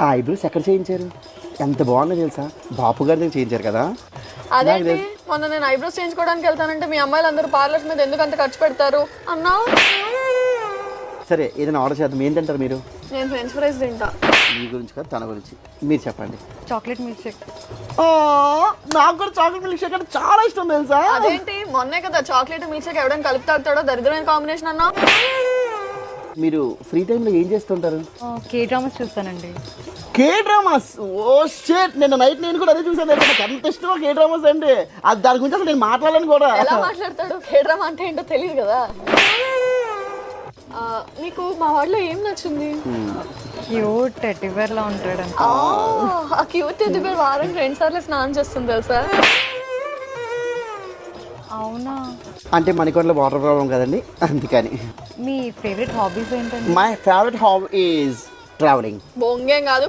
ఆ ఐబ్రోస్ ఎక్కడ చేయించారు? ఎంత బాగుందో తెలుసా? బాపు గారి దగ్గర చేయించారు కదా. అదేంటి మొన్న నేను ఐబ్రోస్ చేయించుకోవడానికి వెళ్తానంటే మీ అమ్మాయిలు అందరూ పార్లర్స్ మీద ఎందుకు అంత ఖర్చు పెడతారు అన్నా? సరే ఏదైనా ఆర్డర్ చేద్దాం. ఏం తింటారు మీరు? నేను ఫ్రెంచ్ ఫ్రైస్ తింటా. మీ గురించి కాదు, తన గురించి మీరు చెప్పండి. Chocolate milk shake. నాకు కూడా చాక్లెట్ మిల్క్ షేక్ అంటే చాలా ఇష్టం తెలుసా. అదేంటి మొన్నే కదా చాక్లెట్ మిల్క్ షేక్ ఎవడైనా కలిపి తాగుతాడో దరిద్రమైన కాంబినేషన్ అన్నా. మీరు ఫ్రీ టైంలో ఏం చేస్తుంటారు? కే డ్రామాస్ చూస్తానండి. K dramas? ఓ షిట్, నిన్న నైట్ నేను కూడా అదే చూసాను. నాకు ఎంత ఇష్టమో కే డ్రామాస్ అంటే. అది దాని గురించి అసలు నేను మాట్లాడాలని కూడా. ఎలా మాట్లాడతాడు? కే డ్రామా అంటే ఏంటో తెలియదు కదా. నీకు మా వాడిలో ఏం నచ్చింది? క్యూట్ టెడ్డీబేర్ లా ఉంటాడు. ఆ క్యూట్ టెడ్డీబేర్ వారానికి 2 సార్లు స్నానం చేస్తుంది తెలుసా? అవునా? అంటే మణికొండలో వాటర్ ప్రాబ్లం కదండి, అందుకని. మీ ఫేవరెట్ హాబీస్ ఏంటండి? My favourite hobby is travelling. బొంగేం కాదు.